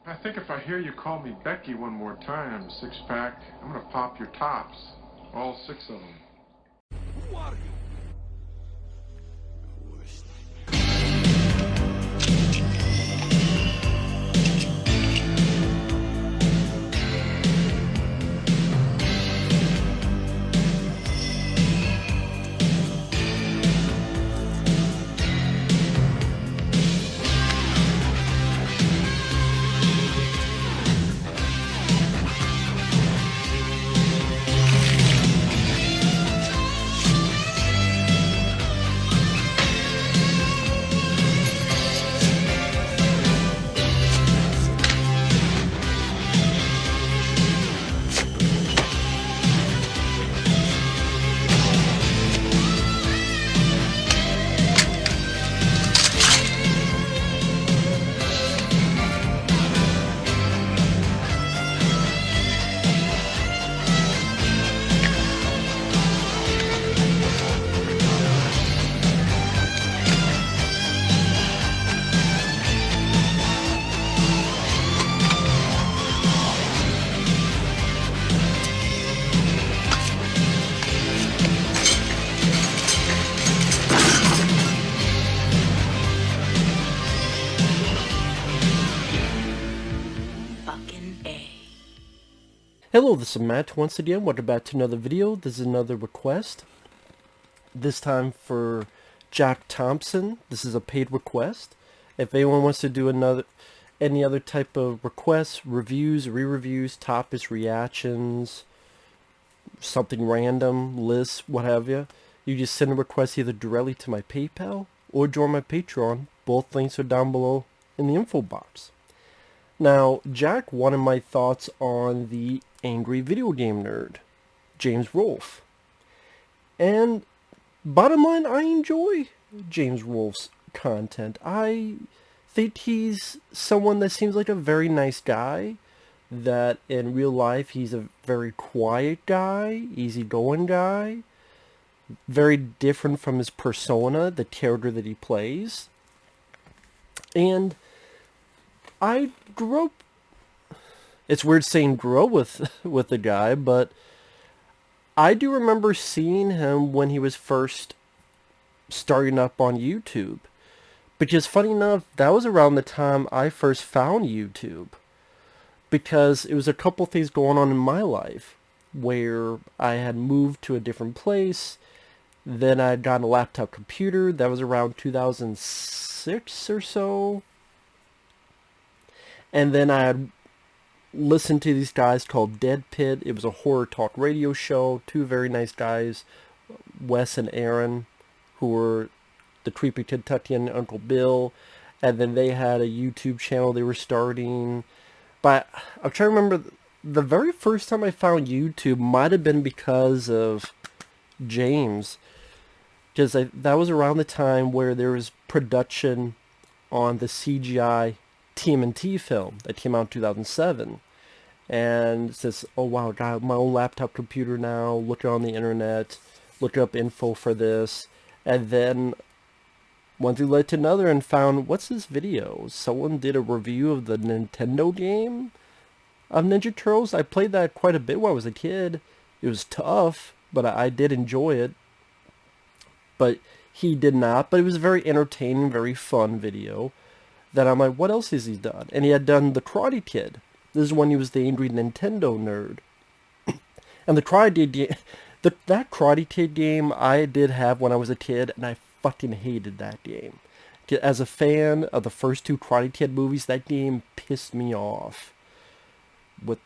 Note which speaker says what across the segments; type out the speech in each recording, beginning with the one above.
Speaker 1: I think if I hear you call me Becky one more time, six-pack, I'm gonna pop your tops. All six of them.
Speaker 2: Who are you?
Speaker 3: Hello, this is Matt once again. Welcome back to another video. This is another request. This time for Jack Thompson. This is a paid request. If anyone wants to do any other type of requests, reviews, re-reviews, topics, reactions, something random, lists, what have you just send a request either directly to my PayPal or join my Patreon. Both links are down below in the info box. Now, Jack wanted my thoughts on the angry video game nerd, James Rolfe. And bottom line, I enjoy James Rolfe's content. I think he's someone that seems like a very nice guy, that in real life he's a very quiet guy, easygoing guy, very different from his persona, the character that he plays. And I grew up, it's weird saying grow with the guy, but I do remember seeing him when he was first starting up on YouTube. Because funny enough, that was around the time I first found YouTube. Because it was a couple things going on in my life where I had moved to a different place. Then I had gotten a laptop computer. That was around 2006 or so. And then I had listened to these guys called Dead Pit. It was a horror talk radio show. Two very nice guys, Wes and Aaron, who were the creepy Kentuckian Uncle Bill. And then they had a YouTube channel they were starting. But I'm trying to remember, the very first time I found YouTube might have been because of James. Because that was around the time where there was production on the CGI TMNT film that came out in 2007, and it says, oh wow, I got my own laptop computer now, look on the internet, look up info for this, and then one thing led to another and found, what's this video? Someone did a review of the Nintendo game of Ninja Turtles. I played that quite a bit when I was a kid. It was tough, but I did enjoy it. But he did not, but it was a very entertaining, very fun video. That I'm like, what else has he done? And he had done The Karate Kid. This is when he was the angry Nintendo nerd. And the that Karate Kid game I did have when I was a kid, and I fucking hated that game. As a fan of the first two Karate Kid movies, that game pissed me off. With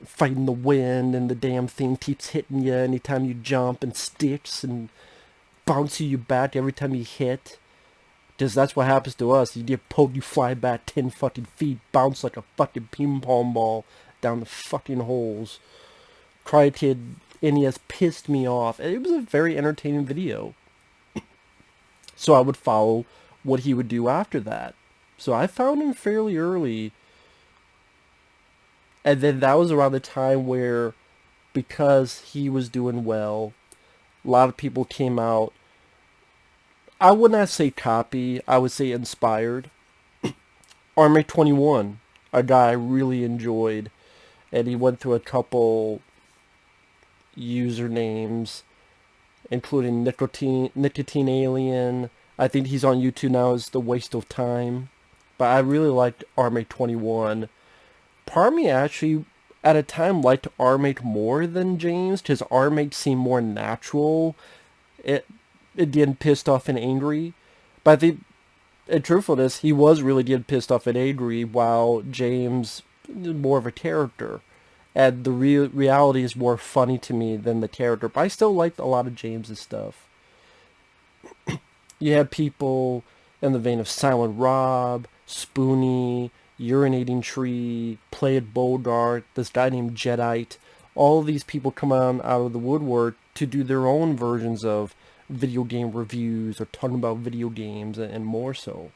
Speaker 3: fighting the wind, and the damn thing keeps hitting you anytime you jump, and sticks, and bouncing you back every time you hit. Because that's what happens to us. You get poked, you fly back 10 fucking feet, bounce like a fucking ping pong ball down the fucking holes. Karate Kid NES pissed me off. It was a very entertaining video. So I would follow what he would do after that. So I found him fairly early. And then that was around the time where, because he was doing well, a lot of people came out. I would not say copy, I would say inspired. Army 21. a guy I really enjoyed, and he went through a couple usernames, including Nicotine Alien. I think he's on YouTube now as The Waste of Time. But I really liked Armate 21. Part of me actually, at a time, liked Armate more than James, because Armate seemed more natural. It didn't pissed off and angry. But I think, in truthfulness, he was really getting pissed off and angry, while James is more of a character. And the reality is more funny to me than the character. But I still liked a lot of James's stuff. You had people in the vein of Silent Rob, Spoonie, Urinating Tree, Play It Bogart, this guy named Jedite. All of these people come out of the woodwork to do their own versions of video game reviews or talking about video games and more so.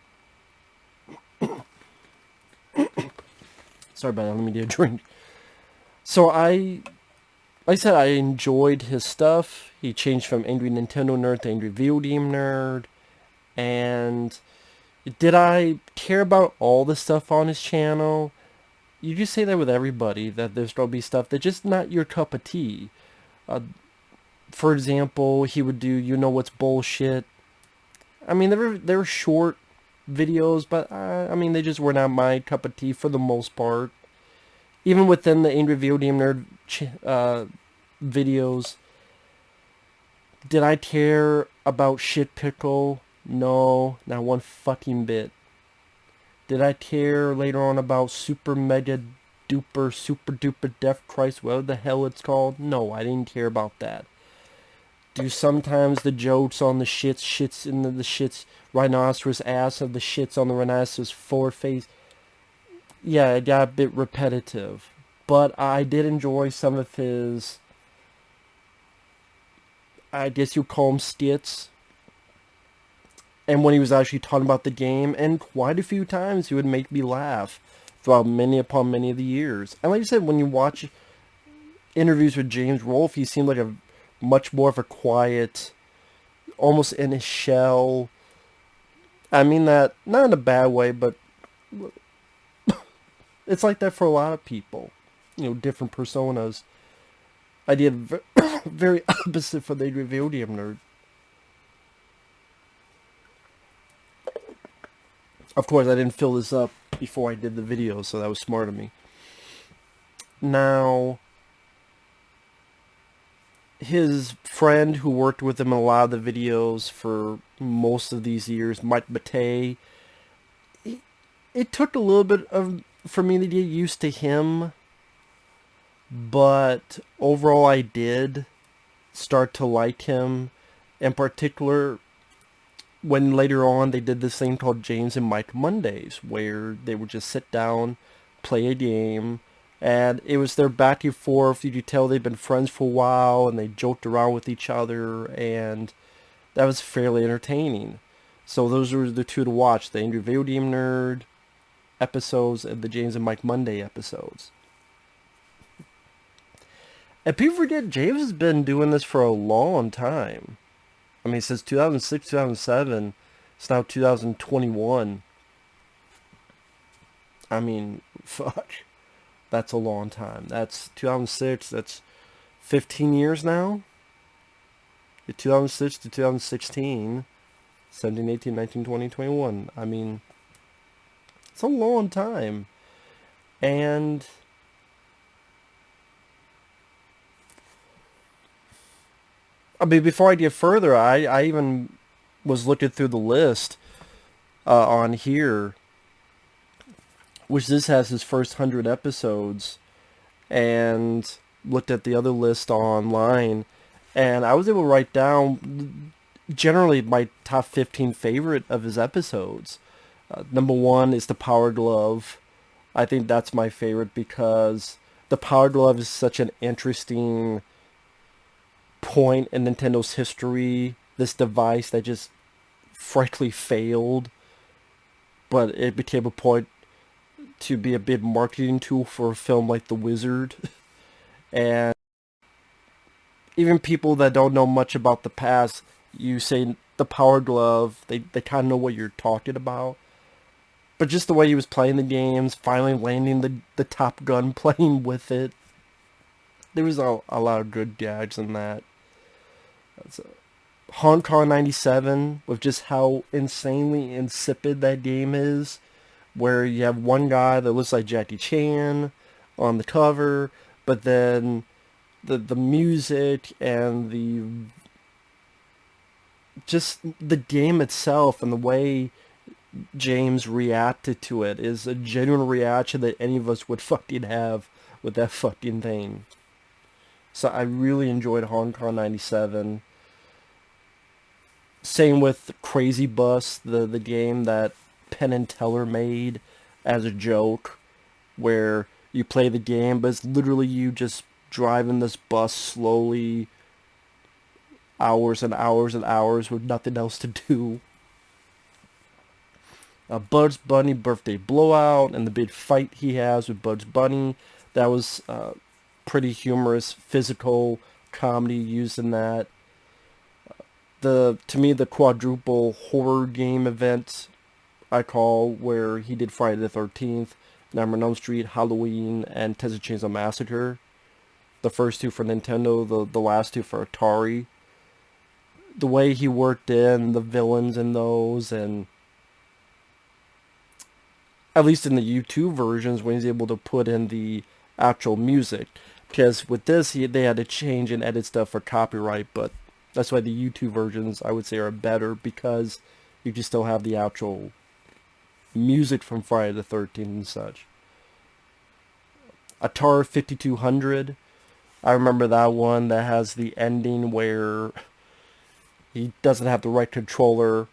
Speaker 3: Sorry about that, let me get a drink. So like I said, I enjoyed his stuff. He changed from Angry Nintendo Nerd to Angry Video Game Nerd. And did I care about all the stuff on his channel? You just say that with everybody, that there's going to be stuff that's just not your cup of tea. For example, he would do You Know What's Bullshit. I mean, they were short videos, but I mean, they just were not my cup of tea for the most part. Even within the Angry Video Game Nerd videos, did I care about Shit Pickle? No, not one fucking bit. Did I care later on about Super Mega Duper Super Duper Death Christ, whatever the hell it's called? No, I didn't care about that. Do sometimes the jokes on the shits in the shits rhinoceros ass of the shits on the rhinoceros foreface? Yeah, it got a bit repetitive. But I did enjoy some of his, I guess you'd call them skits. And when he was actually talking about the game, and quite a few times he would make me laugh throughout many upon many of the years. And like I said, when you watch interviews with James Rolfe, he seemed like a much more of a quiet, almost in his shell. I mean that, not in a bad way, but it's like that for a lot of people. You know, different personas. I did very opposite for the Video Game Nerd. Of course, I didn't fill this up before I did the video, so that was smart of me. Now, his friend who worked with him in a lot of the videos for most of these years, Mike Matei, it took a little bit for me to get used to him, but overall I did start to like him. In particular, when later on they did this thing called James and Mike Mondays, where they would just sit down, play a game, and it was their back and forth. You could tell they'd been friends for a while, and they joked around with each other, and that was fairly entertaining. So those were the two to watch, the Angry Video Game Nerd episodes and the James and Mike Monday episodes. And people forget, James has been doing this for a long time. I mean, since 2006, 2007, it's now 2021. I mean, fuck. That's a long time. That's 2006, that's 15 years now? 2006 to 2016, 17, 18, 19, 20, 21. I mean, it's a long time. And I mean, before I get further, I even was looking through the list on here, which this has his first 100 episodes, and looked at the other list online, and I was able to write down generally my top 15 favorite of his episodes. Number one is the Power Glove. I think that's my favorite because the Power Glove is such an interesting point in Nintendo's history. This device that just frankly failed, but it became a point to be a big marketing tool for a film like The Wizard. And even people that don't know much about the past, you say the Power Glove, they kind of know what you're talking about. But just the way he was playing the games, finally landing the Top Gun, playing with it. There was a lot of good gags in that. Hong Kong 97, with just how insanely insipid that game is, where you have one guy that looks like Jackie Chan on the cover, but then the music and just the game itself and the way James reacted to it is a genuine reaction that any of us would fucking have with that fucking thing. So I really enjoyed Hong Kong 97. Same with Crazy Bus, the game that Penn and Teller made as a joke, where you play the game, but it's literally you just driving this bus slowly, hours and hours and hours with nothing else to do. Bugs Bunny Birthday Blowout and the big fight he has with Bugs Bunny, that was pretty humorous physical comedy used in that. To me, the quadruple horror game event I call, where he did Friday the 13th, Nightmare on Elm Street, Halloween, and Texas Chainsaw Massacre. The first two for Nintendo, the last two for Atari. The way he worked in the villains in those, and at least in the YouTube versions, when he's able to put in the actual music. Because with this, they had to change and edit stuff for copyright, but that's why the YouTube versions, I would say, are better, because you can still have the actual music from Friday the 13th and such. Atari 5200, I remember that one that has the ending where he doesn't have the right controller,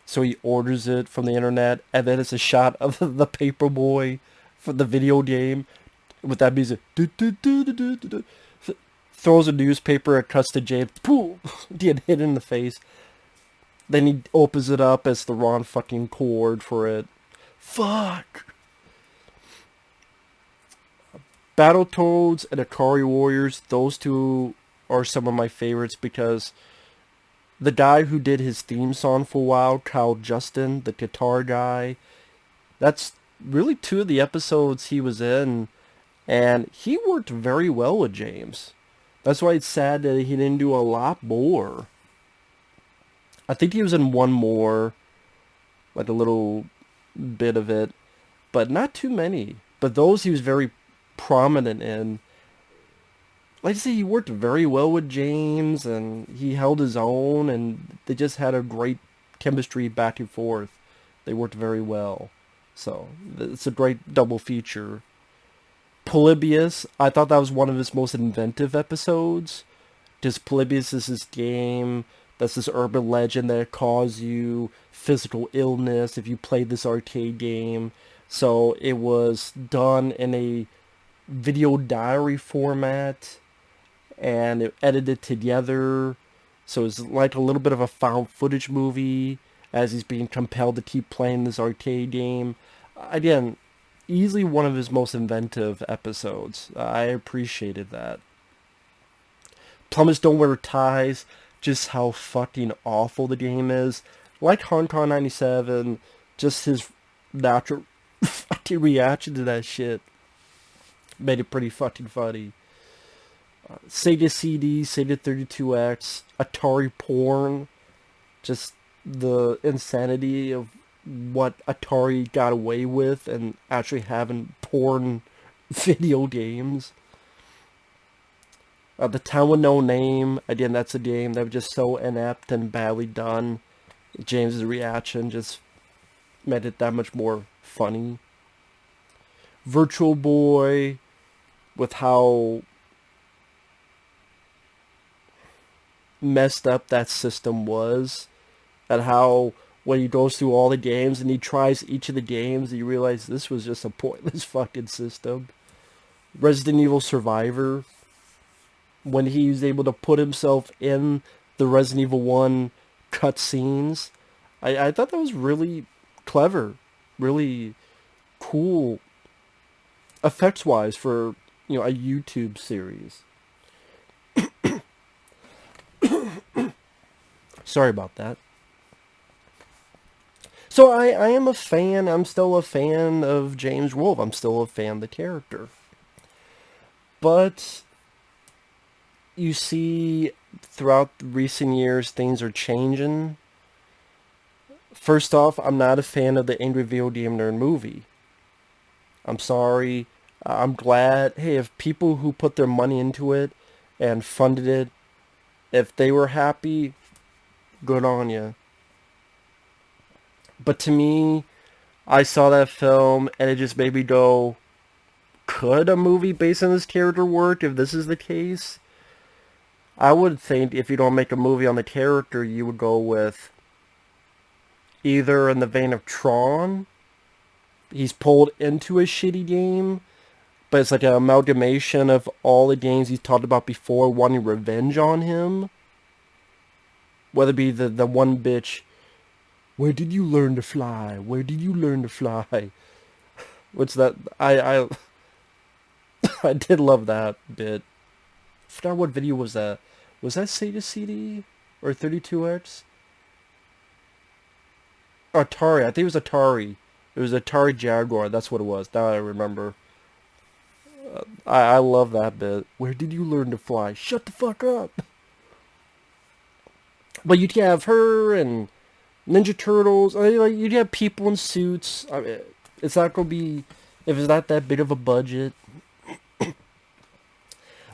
Speaker 3: so he orders it from the internet, and then it's a shot of the Paperboy for the video game with that music. Throws a newspaper, it cuts to James, pooh, get hit in the face. Then he opens it up as the wrong fucking chord for it. Fuck! Battletoads and Atari Warriors, those two are some of my favorites, because the guy who did his theme song for a while, Kyle Justin, the guitar guy, that's really two of the episodes he was in, and he worked very well with James. That's why it's sad that he didn't do a lot more. I think he was in one more, like a little bit of it, but not too many. But those he was very prominent in. Like I say, he worked very well with James, and he held his own, and they just had a great chemistry back and forth. They worked very well. So, it's a great double feature. Polybius, I thought that was one of his most inventive episodes. Because Polybius is this game that's this urban legend that causes you physical illness if you play this arcade game. So it was done in a video diary format, and it edited together. So it's like a little bit of a found footage movie as he's being compelled to keep playing this arcade game. Again, easily one of his most inventive episodes. I appreciated that. Plumbers Don't Wear Ties, just how fucking awful the game is. Like Hong Kong 97, just his natural fucking reaction to that shit made it pretty fucking funny. Sega CD, Sega 32X, Atari porn, just the insanity of what Atari got away with and actually having porn video games. The Town with No Name, again, that's a game that was just so inept and badly done. James's reaction just made it that much more funny. Virtual Boy, with how messed up that system was, and how when he goes through all the games and he tries each of the games, you realize this was just a pointless fucking system. Resident Evil Survivor, when he was able to put himself in the Resident Evil 1 cutscenes, I thought that was really clever, really cool, effects-wise, for, you know, a YouTube series. Sorry about that. So I am a fan. I'm still a fan of James Wolfe. I'm still a fan of the character. But you see, throughout recent years, things are changing. First off, I'm not a fan of the Angry Video Game Nerd movie. I'm sorry. I'm glad. Hey, if people who put their money into it and funded it, if they were happy, good on you. But to me, I saw that film and it just made me go, could a movie based on this character work if this is the case? I would think if you don't make a movie on the character, you would go with either in the vein of Tron. He's pulled into a shitty game, but it's like an amalgamation of all the games he's talked about before, wanting revenge on him. Whether it be the one bitch, where did you learn to fly? Where did you learn to fly? What's that? I I did love that bit. I forgot what video was that. Was that Sega CD or 32X? Atari. I think it was Atari. It was Atari Jaguar. That's what it was. Now I remember. I love that bit. Where did you learn to fly? Shut the fuck up. But you'd have her and Ninja Turtles. I mean, like, you'd have people in suits. I mean, it's not gonna be, if it's not that big of a budget.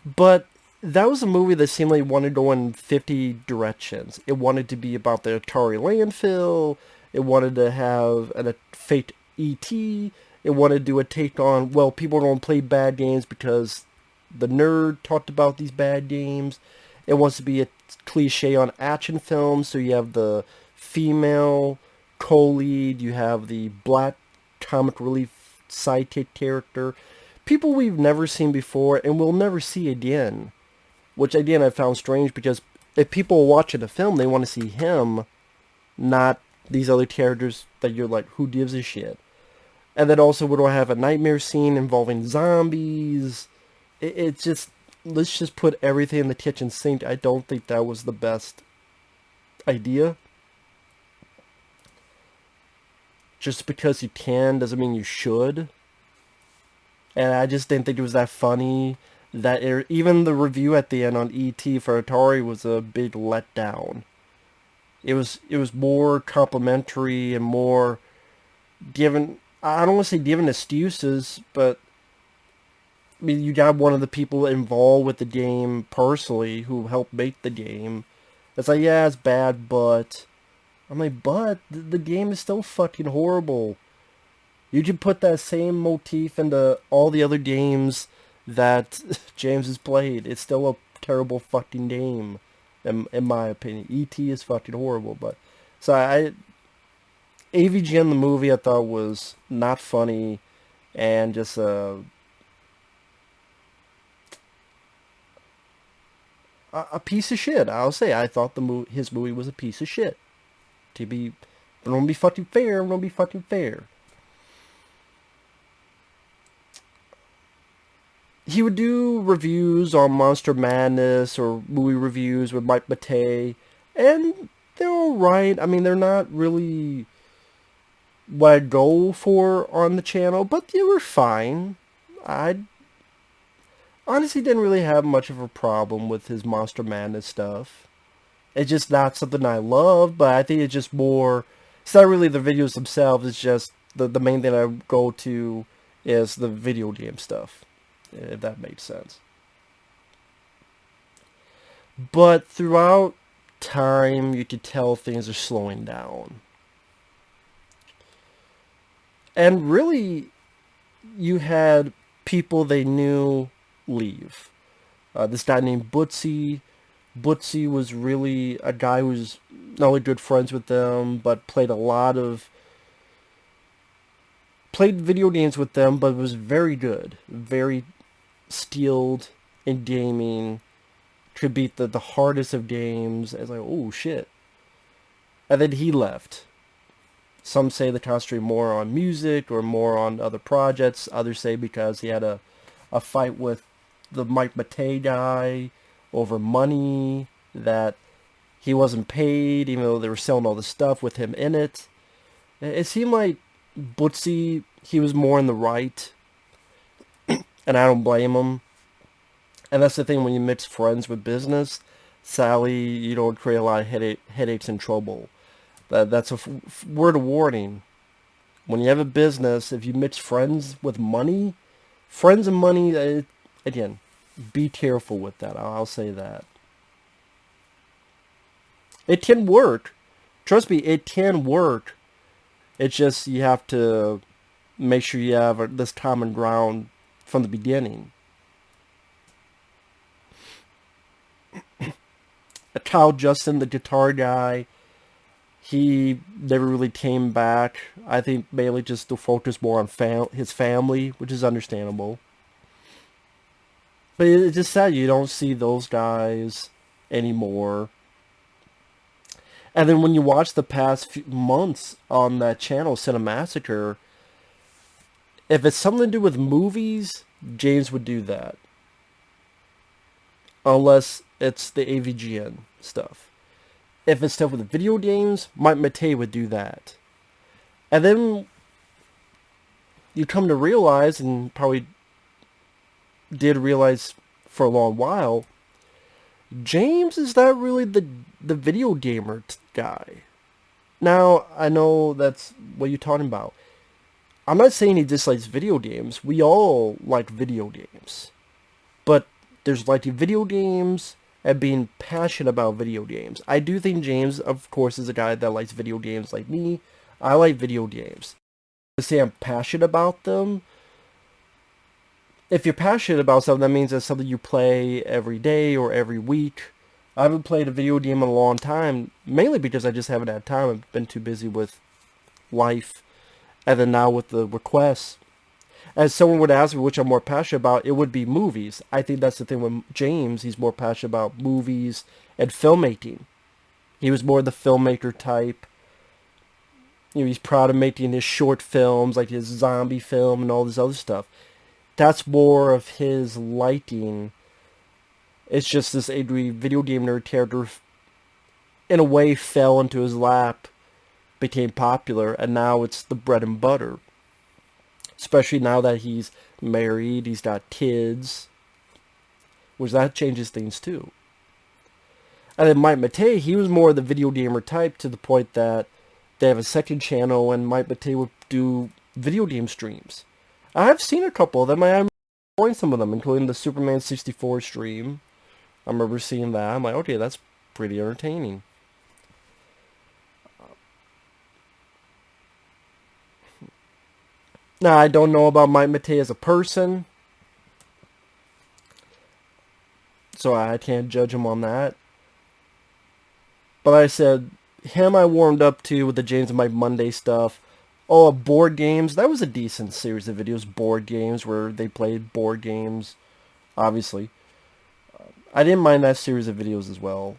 Speaker 3: But that was a movie that seemed like it wanted to go in 50 directions. It wanted to be about the Atari landfill. It wanted to have a fake E.T. It wanted to do a take on, well, people don't play bad games because the nerd talked about these bad games. It wants to be a cliche on action films, so you have the female co-lead, you have the black comic relief sidekick character. People we've never seen before and will never see again. Which, again, I found strange because if people are watching the film, they want to see him, not these other characters that you're like, who gives a shit? And then also, would I have a nightmare scene involving zombies? It's just, let's just put everything in the kitchen sink. I don't think that was the best idea. Just because you can doesn't mean you should. And I just didn't think it was that funny. Even the review at the end on E.T. for Atari was a big letdown. It was more complimentary and more given. I don't want to say given excuses, but I mean, you got one of the people involved with the game personally who helped make the game. It's like, yeah, it's bad, but I'm like, but the game is still fucking horrible. You can put that same motif into all the other games that James has played. It's still a terrible fucking game, in my opinion. E.T. is fucking horrible, but... So AVGN, the movie, I thought was not funny, and just a piece of shit. I'll say, I thought his movie was a piece of shit. I'm gonna be fucking fair. He would do reviews on Monster Madness or movie reviews with Mike Matei, and they're alright. I mean, they're not really what I'd go for on the channel, but they were fine. I honestly didn't really have much of a problem with his Monster Madness stuff. It's just not something I love, but I think it's just more... It's not really the videos themselves, it's just the main thing I go to is the video game stuff. If that makes sense. But throughout time, you could tell things are slowing down. And really, you had people they knew leave. This guy named Bootsy. Bootsy was really a guy who was not only good friends with them, but played video games with them, but was very good. Very skilled in gaming, could beat the hardest of games. It's like, oh shit. And then he left. Some say they concentrate more on music or more on other projects. Others say because he had a fight with the Mike Matei guy over money, that he wasn't paid even though they were selling all the stuff with him in it. It seemed like Bootsy, he was more in the right, and I don't blame him. And that's the thing, when you mix friends with business, Sally, you don't create a lot of headaches and trouble. That's a word of warning. When you have a business, if you mix friends with money, friends and money, again, be careful with that. I'll say that. It can work. Trust me, it can work. It's just you have to make sure you have this common ground from the beginning. Kyle Justin, the guitar guy, he never really came back. I think mainly just to focus more on his family, which is understandable. But it's just sad you don't see those guys anymore. And then when you watch the past few months on that channel, Cinemassacre, if it's something to do with movies, James would do that. Unless it's the AVGN stuff. If it's stuff with video games, Mike Matei would do that. And then you come to realize, and probably did realize for a long while, James is not really the video gamer guy. Now, I know that's what you're talking about. I'm not saying he dislikes video games. We all like video games. But there's liking video games and being passionate about video games. I do think James, of course, is a guy that likes video games like me. I like video games. To say I'm passionate about them, if you're passionate about something, that means it's something you play every day or every week. I haven't played a video game in a long time, mainly because I just haven't had time. I've been too busy with life, and then now with the requests. As someone would ask me which I'm more passionate about, it would be movies. I think that's the thing with James. He's more passionate about movies and filmmaking. He was more the filmmaker type. You know, he's proud of making his short films, like his zombie film and all this other stuff. That's more of his liking. It's just this angry video game nerd character, in a way, fell into his lap, became popular, and now it's the bread and butter. Especially now that he's married, he's got kids, which that changes things too. And then Mike Matei, he was more the video gamer type, to the point that they have a second channel and Mike Matei would do video game streams. I've seen a couple of them. I'm enjoying some of them, including the Superman 64 stream. I remember seeing that. I'm like, okay, that's pretty entertaining. Now, I don't know about Mike Matei as a person, so I can't judge him on that. But like I said, him I warmed up to with the James and Mike Monday stuff. Oh, board games. That was a decent series of videos. Board games, where they played board games, obviously. I didn't mind that series of videos as well.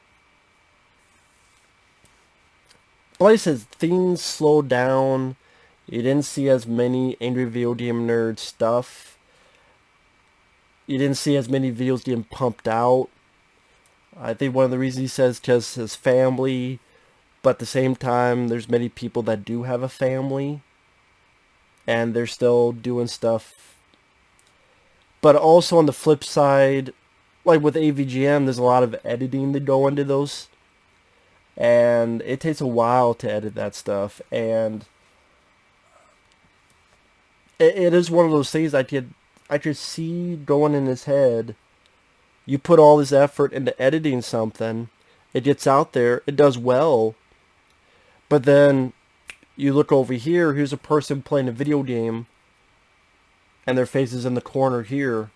Speaker 3: But like I said, things slowed down. You didn't see as many angry video game nerd stuff. You didn't see as many videos getting pumped out. I think one of the reasons he says because his family, but at the same time, there's many people that do have a family, and they're still doing stuff. But also on the flip side, like with AVGN, there's a lot of editing that go into those, and it takes a while to edit that stuff, and it is one of those things I could see going in his head. You put all this effort into editing something, it gets out there, it does well, but then you look over here, here's a person playing a video game, and their face is in the corner here.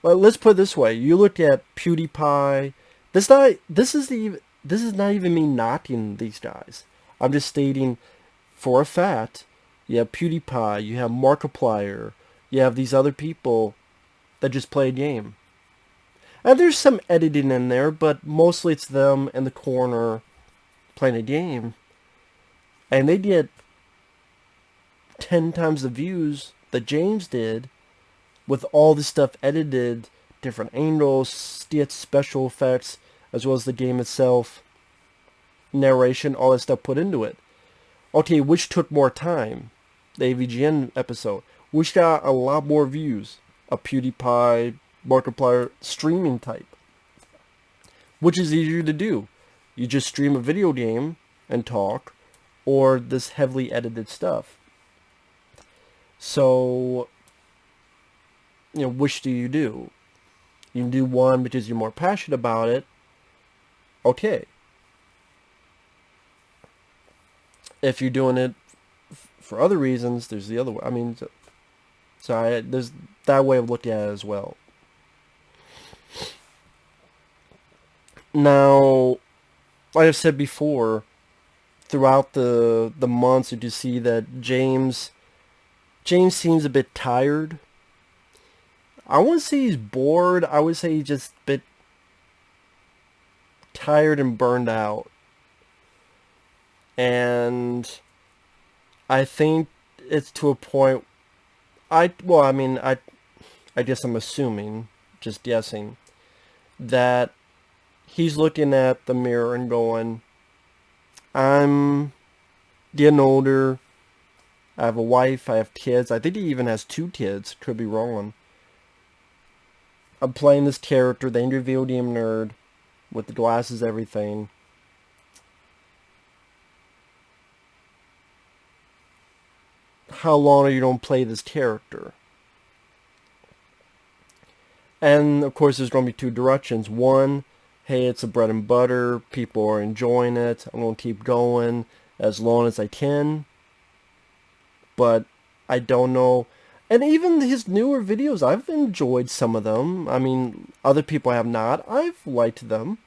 Speaker 3: Well, let's put it this way. You look at PewDiePie. This is not even me knocking these guys. I'm just stating for a fact. You have PewDiePie, you have Markiplier, you have these other people that just play a game. And there's some editing in there, but mostly it's them in the corner playing a game. And they get 10 times the views that James did, with all this stuff edited, different angles, skits, special effects, as well as the game itself, narration, all that stuff put into it. Okay, which took more time? The AVGN episode. Which got a lot more views? A PewDiePie, Markiplier streaming type. Which is easier to do? You just stream a video game and talk, or this heavily edited stuff. So, which do? You can do one because you're more passionate about it. Okay. If you're doing it for other reasons, there's the other way. I mean, there's that way of looking at it as well. Now, like I've said before, throughout the months, you see that James seems a bit tired. I wouldn't say he's bored. I would say he's just a bit tired and burned out. And I think it's to a point. I guess I'm assuming, just guessing, that he's looking at the mirror and going, I'm getting older. I have a wife. I have kids. I think he even has 2 kids. Could be wrong. I'm playing this character, the angry video game nerd, with the glasses, everything. How long are you going to play this character? And of course there's going to be 2 directions. One, hey, it's a bread and butter, people are enjoying it, I'm going to keep going as long as I can. But I don't know. And even his newer videos, I've enjoyed some of them. I mean, other people have not. I've liked them.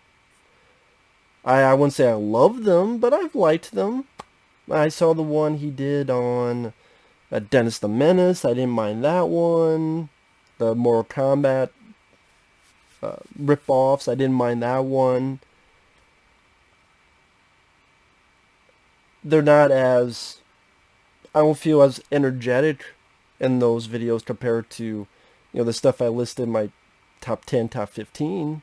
Speaker 3: I wouldn't say I love them, but I've liked them. I saw the one he did on Dennis the Menace. I didn't mind that one. The Mortal Kombat rip-offs. I didn't mind that one. They're not as... I don't feel as energetic in those videos compared to, the stuff I listed in my top 10, top 15.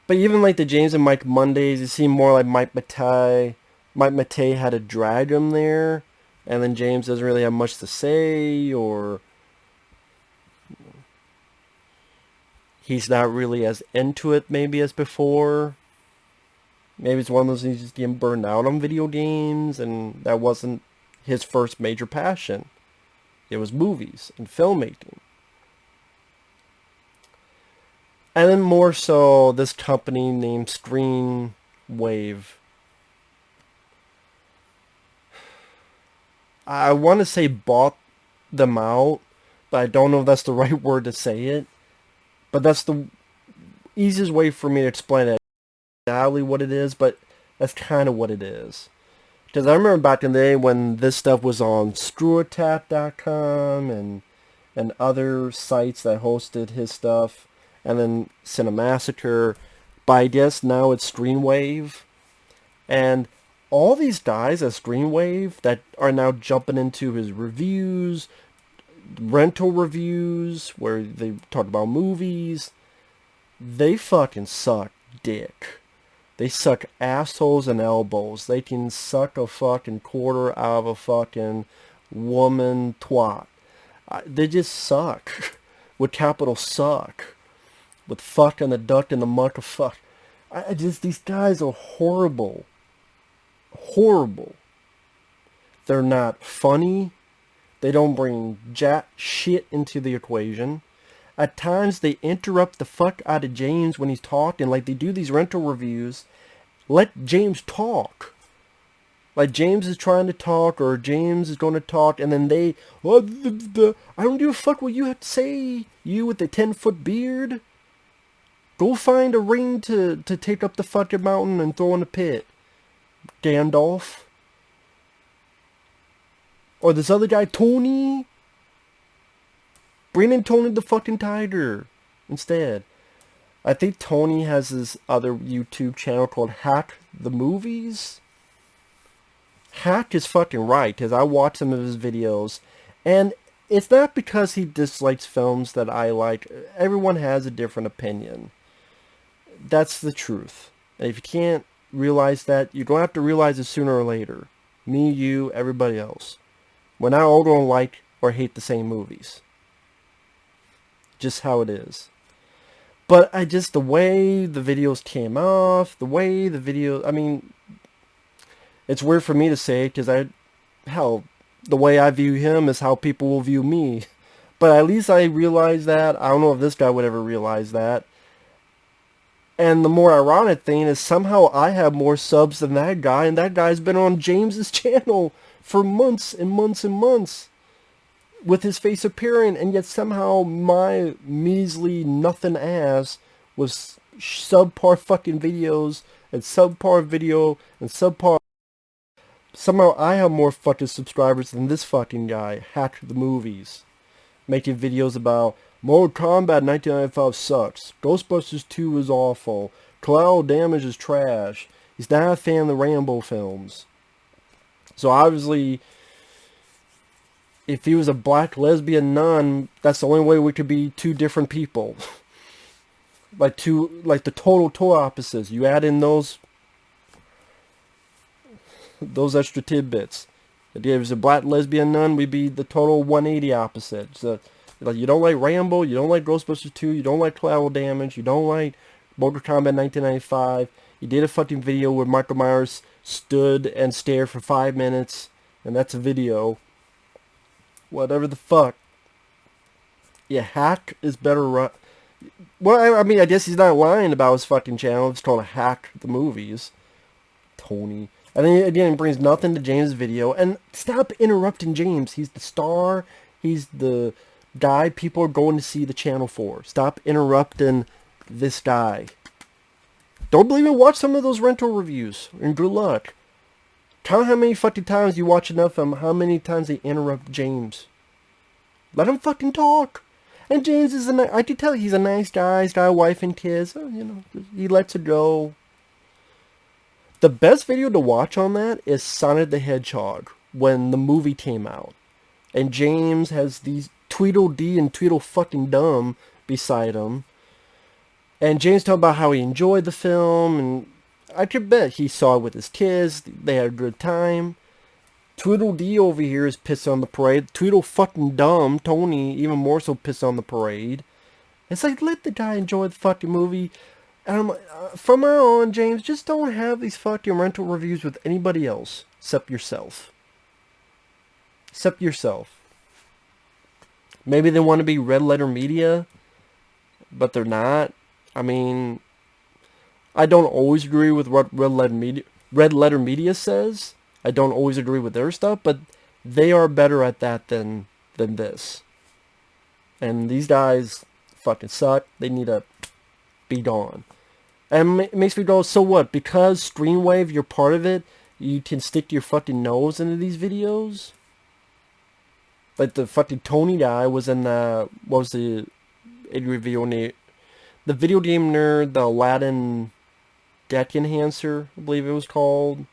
Speaker 3: But even like the James and Mike Mondays, it seemed more like Mike Matei. Mike Matei had to drag him there, and then James doesn't really have much to say, or he's not really as into it maybe as before. Maybe it's one of those things he's getting burned out on video games, and that wasn't his first major passion. It was movies and filmmaking. And then more so, this company named Screenwave. I want to say bought them out, but I don't know if that's the right word to say it. But that's the easiest way for me to explain it. Exactly what it is, but that's kind of what it is. Because I remember back in the day when this stuff was on screwattack.com and other sites that hosted his stuff, and then Cinemassacre. But I guess now it's Screenwave. And all these guys at Screenwave that are now jumping into his reviews, rental reviews, where they talk about movies, they fucking suck dick. They suck assholes and elbows. They can suck a fucking quarter out of a fucking woman twat. They just suck. With capital suck. With fuck and the duck and the muck of fuck. These guys are horrible. Horrible. They're not funny. They don't bring jack shit into the equation. At times, they interrupt the fuck out of James when he's talking. Like, they do these rental reviews. Let James talk. Like, James is trying to talk, or James is going to talk, and then they... I don't give a fuck what you have to say. You with the 10-foot beard. Go find a ring to take up the fucking mountain and throw in a pit. Gandalf. Or this other guy, Tony... Bring in Tony the fucking Tiger instead. I think Tony has this other YouTube channel called Hack the Movies. Hack is fucking right, because I watch some of his videos, and it's not because he dislikes films that I like. Everyone has a different opinion. That's the truth. And if you can't realize that, you're going to have to realize it sooner or later. Me, you, everybody else. We're not all going to like or hate the same movies. Just how it is. But the way the videos came off, the way the video, I mean, it's weird for me to say, because the way I view him is how people will view me. But at least I realized that. I don't know if this guy would ever realize that. And the more ironic thing is somehow I have more subs than that guy, and that guy's been on James's channel for months and months and months with his face appearing, and yet somehow my measly nothing ass was subpar fucking videos and subpar video and subpar. Somehow I have more fucking subscribers than this fucking guy, Hack the Movies, making videos about Mortal Kombat 1995 sucks, Ghostbusters 2 is awful, Collateral Damage is trash, he's not a fan of the Rambo films. So obviously, if he was a black lesbian nun, that's the only way we could be two different people. like the total opposites. You add in those extra tidbits. If he was a black lesbian nun, we'd be the total 180 opposite. So, like, you don't like Rambo, you don't like Ghostbusters 2, you don't like Collateral Damage, you don't like Mortal Kombat 1995. You did a fucking video where Michael Myers stood and stared for 5 minutes, and that's a video. Whatever the fuck. Yeah, Hack is better well, I mean, I guess he's not lying about his fucking channel. It's called Hack the Movies. Tony. And then, again, it brings nothing to James' video. And stop interrupting James. He's the star. He's the guy people are going to see the channel for. Stop interrupting this guy. Don't believe me? Watch some of those rental reviews. And good luck. Count how many fucking times you watch enough of them. How many times they interrupt James. Let him fucking talk. And James is I can tell he's a nice guy. He's got a wife and kids. You know, he lets it go. The best video to watch on that is Sonic the Hedgehog when the movie came out. And James has these Tweedledee and Tweedle fucking Dumb beside him. And James talking about how he enjoyed the film, and I could bet he saw it with his kids. They had a good time. Tweedledee over here is pissed on the parade. Tweedle fucking Dumb, Tony, even more so pissed on the parade. It's like, let the guy enjoy the fucking movie. And I'm like, from now on, James, just don't have these fucking rental reviews with anybody else except yourself. Except yourself. Maybe they want to be Red Letter Media, but they're not. I mean, I don't always agree with what Red Letter Media says. I don't always agree with their stuff, but they are better at that than this. And these guys fucking suck. They need to be gone. And it makes me go, so what? Because Screenwave, you're part of it, you can stick your fucking nose into these videos? Like the fucking Tony guy was in what was the video name? The video game nerd, the Aladdin Deck Enhancer, I believe it was called.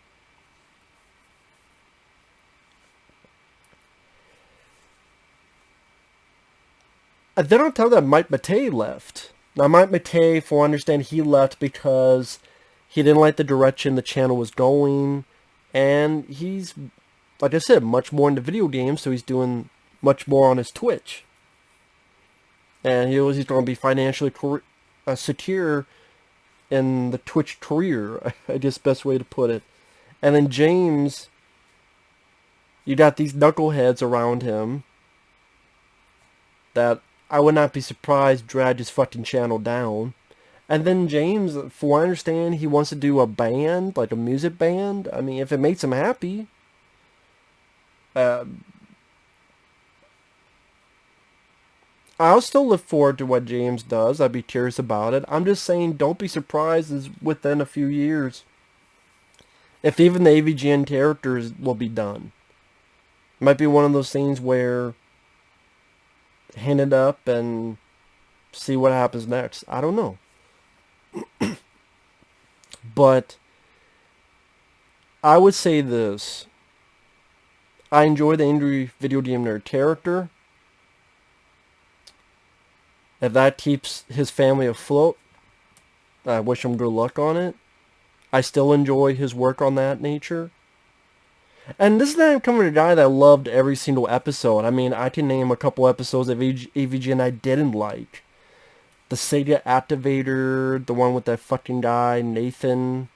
Speaker 3: Then on top of that, Mike Matei left. Now, Mike Matei, for I understand, he left because he didn't like the direction the channel was going. And he's, like I said, much more into video games, so he's doing much more on his Twitch. And he's going to be financially secure in the Twitch career, I guess best way to put it. And then James, you got these knuckleheads around him that I would not be surprised dragged his fucking channel down. And then James, for what I understand, he wants to do a band, like a music band. I mean, if it makes him happy. I'll still look forward to what James does. I'd be curious about it. I'm just saying, don't be surprised as within a few years if even the AVGN characters will be done. It might be one of those things where hand it up and see what happens next. I don't know. But I would say this. I enjoy the Angry Video Game Nerd character. If that keeps his family afloat, I wish him good luck on it. I still enjoy his work on that nature. And this is not coming from a guy that loved every single episode. I mean, I can name a couple episodes of AVGN I didn't like. The Sega Activator, the one with that fucking guy, Nathan.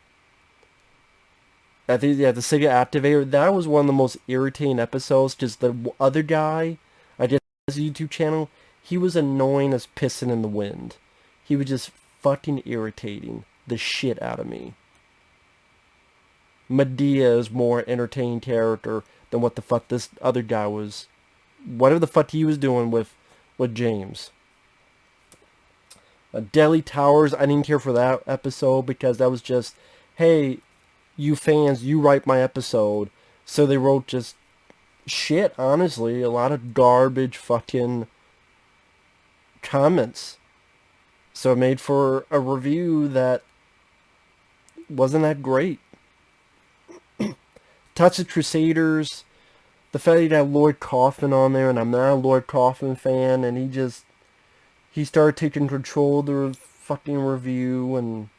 Speaker 3: I think, yeah, the Sega Activator, that was one of the most irritating episodes, because the other guy, I guess his YouTube channel, he was annoying as pissing in the wind. He was just fucking irritating the shit out of me. Medea is more entertaining character than what the fuck this other guy was, whatever the fuck he was doing with James. Deadly Towers, I didn't care for that episode because that was just, hey, you fans, you write my episode. So they wrote just shit, honestly. A lot of garbage fucking comments. So it made for a review that wasn't that great. Toxic Crusaders, the fact that you have Lloyd Kaufman on there, and I'm not a Lloyd Kaufman fan, and he started taking control of the fucking review, and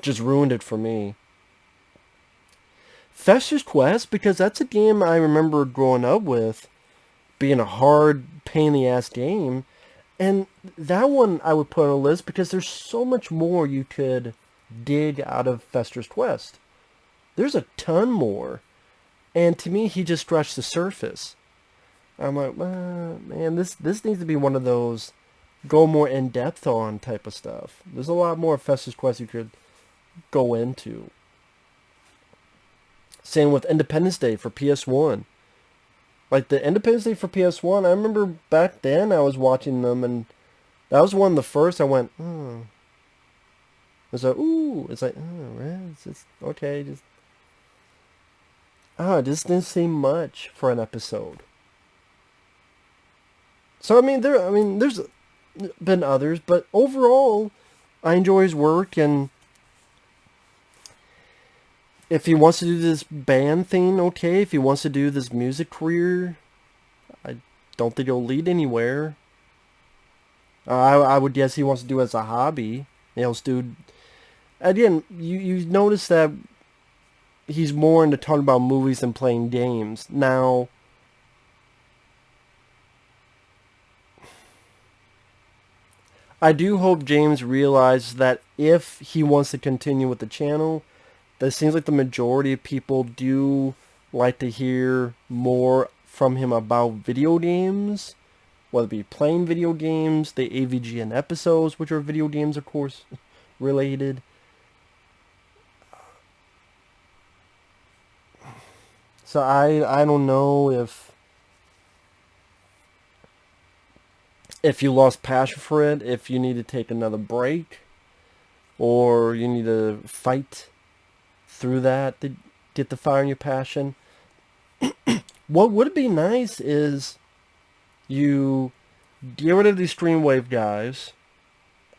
Speaker 3: just ruined it for me. Fester's Quest, because that's a game I remember growing up with, being a hard, pain-in-the-ass game, and that one I would put on a list because there's so much more you could dig out of Fester's Quest. There's a ton more, and to me, he just scratched the surface. I'm like, man, this needs to be one of those go more in depth on type of stuff. There's a lot more of Fester's Quest you could go into. Same with Independence Day for PS1. Like the Independence Day for PS1, I remember back then I was watching them, and that was one of the first I went, it's like, ooh, it's like, it's just, okay, just, it just didn't seem much for an episode. So, there's been others, but overall, I enjoy his work, and if he wants to do this band thing, okay. If he wants to do this music career, I don't think it'll lead anywhere. I would guess he wants to do it as a hobby. He'll do. Again, you notice that he's more into talking about movies than playing games. Now, I do hope James realizes that if he wants to continue with the channel, that it seems like the majority of people do like to hear more from him about video games, whether it be playing video games, the AVGN episodes, which are video games, of course, related. So I don't know if you lost passion for it, if you need to take another break, or you need to fight through that to get the fire in your passion. What would be nice is you get rid of these Screenwave guys,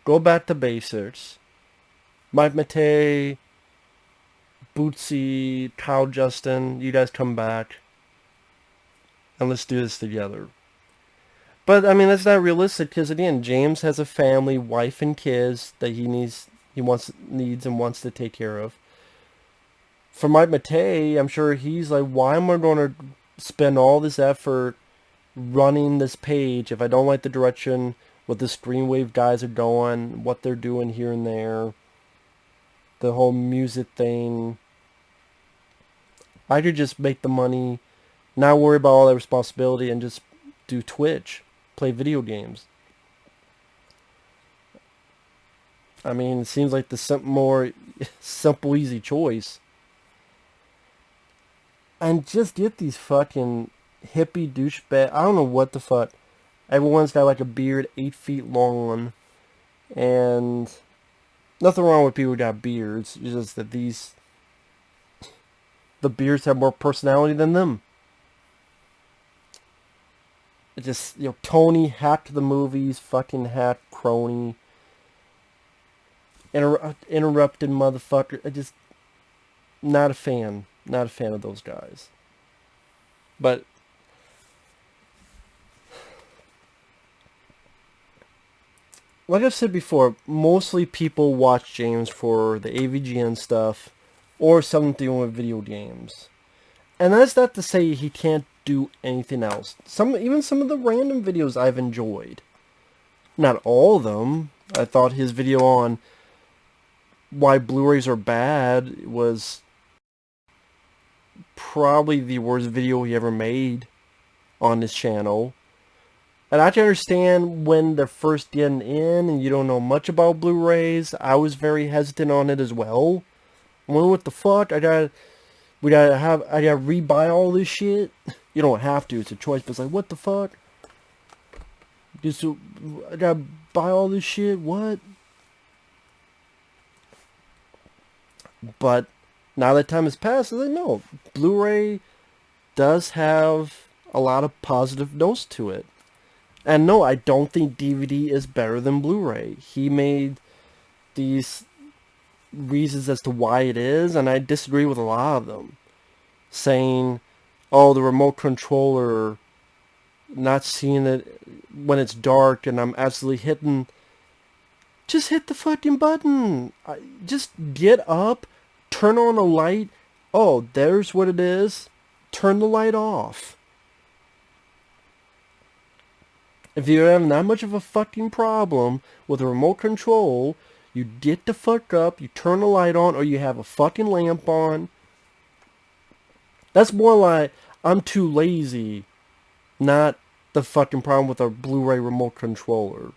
Speaker 3: go back to basics. Mike Matei, Bootsy, Kyle Justin, you guys come back, and let's do this together. But that's not realistic because again, James has a family, wife and kids that he needs and wants to take care of. For Mike Matei, I'm sure he's like, why am I going to spend all this effort running this page if I don't like the direction what the Screenwave guys are going, what they're doing here and there, the whole music thing. I could just make the money, not worry about all that responsibility, and just do Twitch, play video games. It seems like the more simple, easy choice. And just get these fucking hippie douchebag. I don't know what the fuck. Everyone's got like a beard 8 feet long. And nothing wrong with people who got beards. It's just that the beards have more personality than them. It just, Tony hacked the movies, fucking hack crony. Interrupted motherfucker. I just, not a fan. Not a fan of those guys. But like I've said before, mostly people watch James for the AVGN stuff or something with video games. And that's not to say he can't do anything else. Even some of the random videos I've enjoyed. Not all of them. I thought his video on why Blu-rays are bad was probably the worst video he ever made on his channel. And I can understand when they're first getting in and you don't know much about Blu-rays. I was very hesitant on it as well. I wonder what the fuck? I gotta rebuy all this shit. You don't have to, it's a choice, but it's like, what the fuck? I gotta buy all this shit, what? But now that time has passed, I was like, no, Blu-ray does have a lot of positive notes to it. And no, I don't think DVD is better than Blu-ray. He made these reasons as to why it is, and I disagree with a lot of them. Saying, oh, the remote controller, not seeing it when it's dark, and I'm absolutely hitting... Just hit the fucking button. Just get up, turn on a light. Oh, there's what it is. Turn the light off. If you're having that much of a fucking problem with a remote control, you get the fuck up, you turn the light on, or you have a fucking lamp on. That's more like, I'm too lazy, not the fucking problem with a Blu-ray remote controller.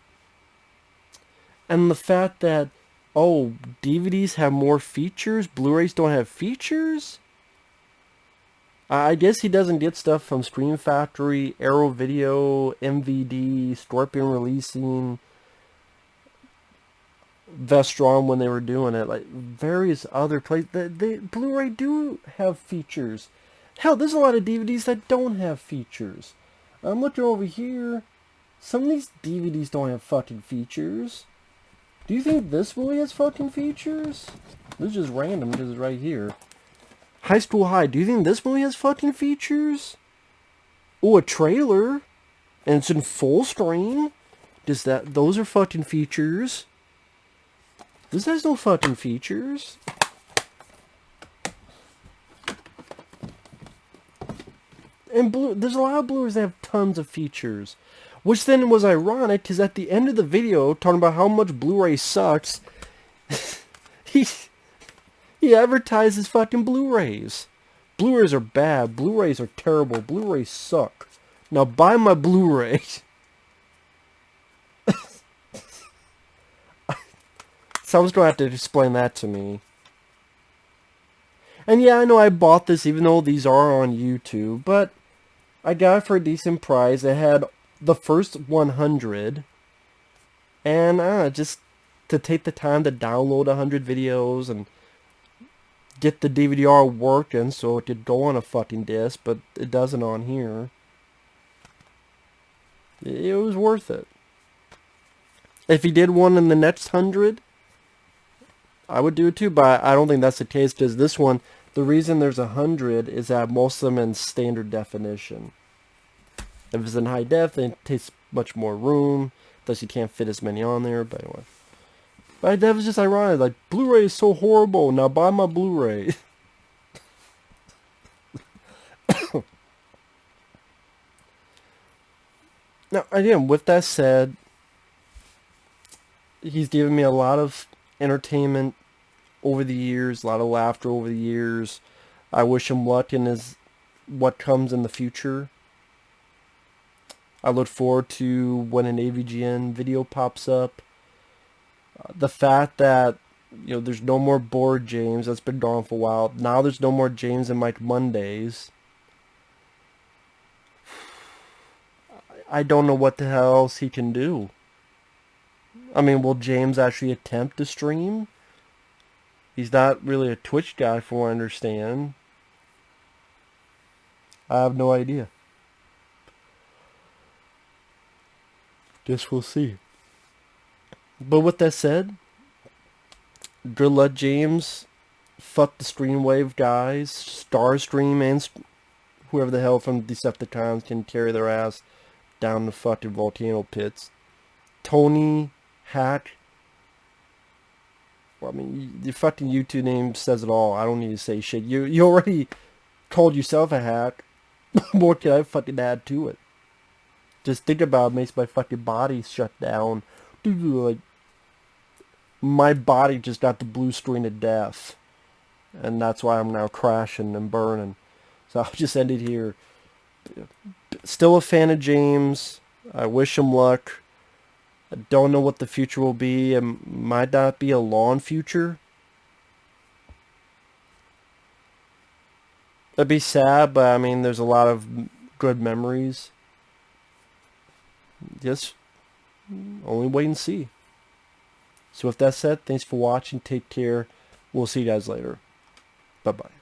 Speaker 3: And the fact that, oh, DVDs have more features, Blu-rays don't have features? I guess he doesn't get stuff from Screen Factory, Arrow Video, MVD, Scorpion Releasing, Vestron when they were doing it, like various other places. The Blu-ray do have features. Hell, there's a lot of DVDs that don't have features. I'm looking over here. Some of these DVDs don't have fucking features. Do you think this movie has fucking features? This is just random because it's right here. High School High. Do you think this movie has fucking features? Oh, a trailer. And it's in full screen. Those are fucking features. This has no fucking features. And there's a lot of Blu-rays that have tons of features. Which then was ironic, because at the end of the video, talking about how much Blu-ray sucks, he advertises fucking Blu-rays. Blu-rays are bad. Blu-rays are terrible. Blu-rays suck. Now buy my Blu-ray. Someone's going to have to explain that to me. And yeah, I know I bought this even though these are on YouTube, but I got it for a decent price. It had the first 100, and just to take the time to download 100 videos and get the DVD-R working so it could go on a fucking disc, but it doesn't on here. It was worth it. If he did one in the next 100, I would do it too, but I don't think that's the case, because this one, the reason there's 100 is that most of them in standard definition. If it's in high def, then it takes much more room, thus you can't fit as many on there, but anyway. But that was just ironic, like, Blu-ray is so horrible, now buy my Blu-ray. Now, again, with that said, he's given me a lot of entertainment over the years, a lot of laughter over the years. I wish him luck in what comes in the future. I look forward to when an AVGN video pops up. The fact that, there's no more Bored James, that's been gone for a while. Now there's no more James and Mike Mondays. I don't know what the hell else he can do. I mean, will James actually attempt to stream? He's not really a Twitch guy, from what I understand. I have no idea. Guess we'll see. But with that said, good luck, James. Fuck the Screenwave guys. Starstream and whoever the hell from Decepticons can carry their ass down the fucking volcano pits. Tony hack. Well, I mean, your fucking YouTube name says it all. I don't need to say shit. You already called yourself a hack. What more can I fucking add to it? Just think about it, makes my fucking body shut down. Dude, like, my body just got the blue screen of death. And that's why I'm now crashing and burning. So I'll just end it here. Still a fan of James. I wish him luck. I don't know what the future will be. It might not be a long future. That'd be sad, but I mean, there's a lot of good memories. Just only wait and see. So with that said, thanks for watching. Take care. We'll see you guys later. Bye-bye.